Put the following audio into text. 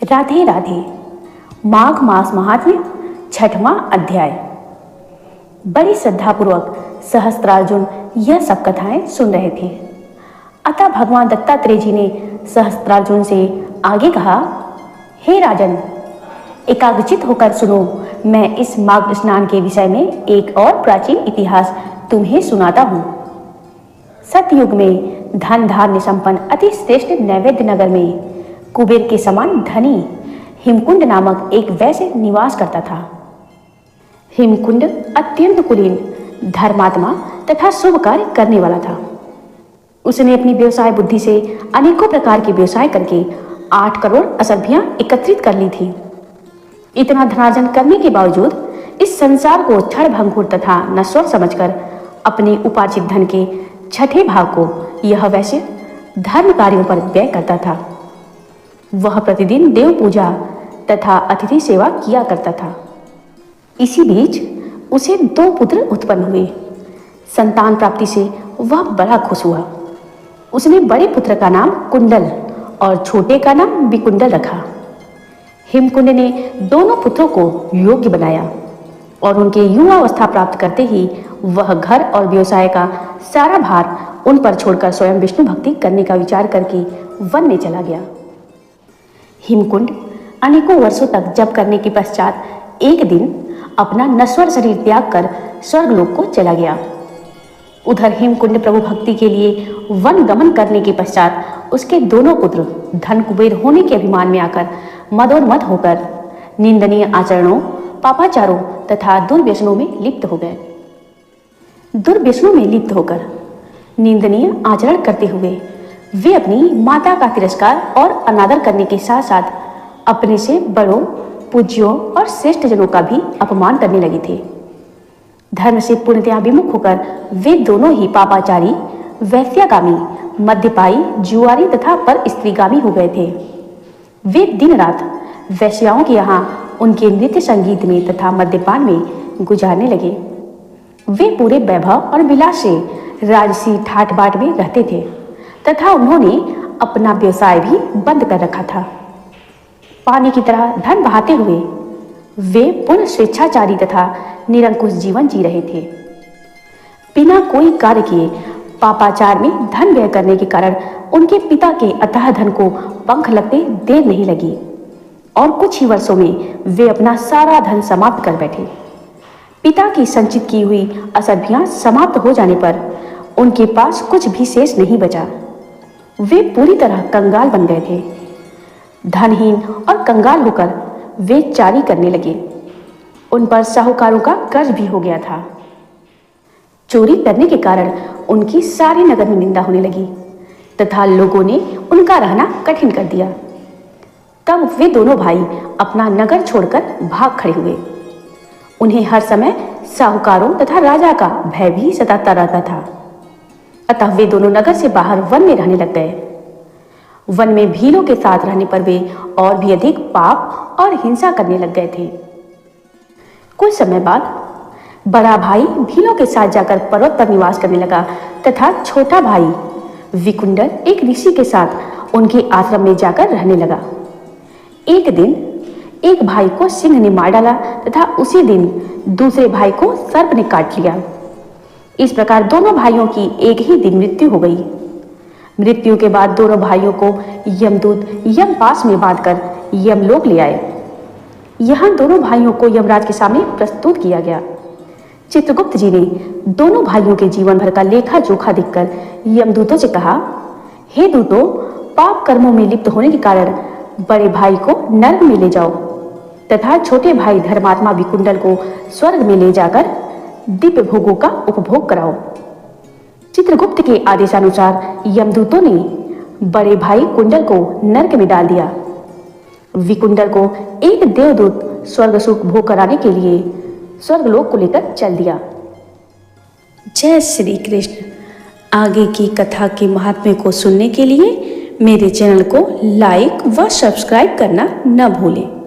राधे राधे। माघ मास महात्म्य छठवां अध्याय। बड़ी श्रद्धापूर्वक सहस्त्रार्जुन यह सब कथाएं सुन रहे थे। अतः भगवान दत्तात्रेय जी ने सहस्त्रार्जुन से आगे कहा, हे राजन, एकाग्रचित होकर सुनो। मैं इस माघ स्नान के विषय में एक और प्राचीन इतिहास तुम्हें सुनाता हूँ। सतयुग में धन धान्य संपन्न अति श्रेष्ठ नैवेद्य नगर में कुबेर के समान धनी हिमकुंड नामक एक वैश्य निवास करता था। हिमकुंड अत्यंत कुलीन, धर्मात्मा तथा शुभ कार्य करने वाला था। उसने अपनी व्यवसाय बुद्धि से अनेकों प्रकार के व्यवसाय करके 8 करोड़ असभ्यां एकत्रित कर ली थी। इतना धनार्जन करने के बावजूद इस संसार को क्षण भंगुर तथा नश्वर समझकर अपने उपार्जित धन के छठे भाग को यह वैश्य धर्म कार्यों पर व्यय करता था। वह प्रतिदिन देव पूजा तथा अतिथि सेवा किया करता था। इसी बीच उसे 2 पुत्र उत्पन्न हुए। संतान प्राप्ति से वह बड़ा खुश हुआ। उसने बड़े पुत्र का नाम कुंडल और छोटे का नाम विकुंडल रखा। हिमकुंड ने दोनों पुत्रों को योग्य बनाया और उनके युवावस्था प्राप्त करते ही वह घर और व्यवसाय का सारा भार उन पर छोड़कर स्वयं विष्णु भक्ति करने का विचार करके वन में चला गया। हिमकुंड अनेकों वर्षों तक जप करने के पश्चात एक दिन अपना नश्वर शरीर त्याग कर स्वर्गलोक को चला गया। उधर हिमकुंड प्रभु भक्ति के लिए वन गमन करने के पश्चात उसके दोनों पुत्र धन कुबेर होने के अभिमान में आकर मदोन्मत्त होकर निंदनीय आचरणों, पापाचारों तथा दुर्व्यसनों में लिप्त हो गए। दुर्व्यसनों में लिप्त होकर निंदनीय आचरण करते हुए वे अपनी माता का तिरस्कार और अनादर करने के साथ साथ अपने से बड़ों, पूज्यों और श्रेष्ठ जनों का भी अपमान करने लगे थे। धर्म से पूर्णतया विमुख होकर वे दोनों ही पापाचारी, वैश्यागामी, मद्यपायी, जुआरी तथा पर स्त्रीगामी हो गए थे। वे दिन रात वैश्याओं के यहाँ उनके नृत्य संगीत में तथा मद्यपान में गुजारने लगे। वे पूरे वैभव और विलास से राजसी ठाट बाट में रहते थे तथा उन्होंने अपना व्यवसाय भी बंद कर रखा था। पानी की तरह धन बहाते हुए वे पूर्ण स्वेच्छाचारी तथा निरंकुश जीवन जी रहे थे। बिना कोई कार्य किए पापाचार में धन व्यय करने के कारण उनके पिता के अथाह धन को पंख लगते देर नहीं लगी और कुछ ही वर्षों में वे अपना सारा धन समाप्त कर बैठे। पिता की संचित की हुई असभ्यां समाप्त हो जाने पर उनके पास कुछ भी शेष नहीं बचा। वे पूरी तरह कंगाल बन गए थे। धनहीन और कंगाल होकर वे चारी करने लगे। उन पर साहूकारों का कर्ज भी हो गया था। चोरी करने के कारण उनकी सारे नगर में निंदा होने लगी तथा लोगों ने उनका रहना कठिन कर दिया। तब वे दोनों भाई अपना नगर छोड़कर भाग खड़े हुए। उन्हें हर समय साहूकारों तथा राजा का भय भी सताता रहता था। अतः वे दोनों नगर से बाहर वन में रहने लग गए। वन में भीलों के साथ रहने पर वे और भी अधिक पाप और हिंसा करने लग गए थे। कुछ समय बाद बड़ा भाई भीलों के साथ जाकर पर्वत पर निवास करने लगा तथा छोटा भाई विकुंडल एक ऋषि के साथ उनके आश्रम में जाकर रहने लगा। एक दिन एक भाई को सिंह ने मार डाला तथा उसी दिन दूसरे भाई को सर्प ने काट लिया। इस प्रकार दोनों भाइयों की एक ही दिन मृत्यु हो गई। मृत्यु के बाद दोनों भाइयों को यमदूत यम पास में बांधकर यमलोक ले आए। यहाँ दोनों भाइयों को यमराज के सामने प्रस्तुत किया गया। चित्रगुप्त जी ने दोनों भाइयों के जीवन भर का लेखा जोखा देखकर यमदूतों से कहा, हे दूतों, पाप कर्मों में लिप्त होने के कारण बड़े भाई को नर्क में ले जाओ तथा छोटे भाई धर्मात्मा विकुंडल को स्वर्ग में ले जाकर दिव्य भोगों का उपभोग कराओ। चित्रगुप्त के आदेशानुसार यमदूतों ने बड़े भाई कुंडल को नर्क में डाल दिया। विकुंडल को एक देवदूत स्वर्ग सुख भोग कराने के लिए स्वर्गलोक को लेकर चल दिया। जय श्री कृष्ण। आगे की कथा के महात्म्य को सुनने के लिए मेरे चैनल को लाइक व सब्सक्राइब करना न भूलें।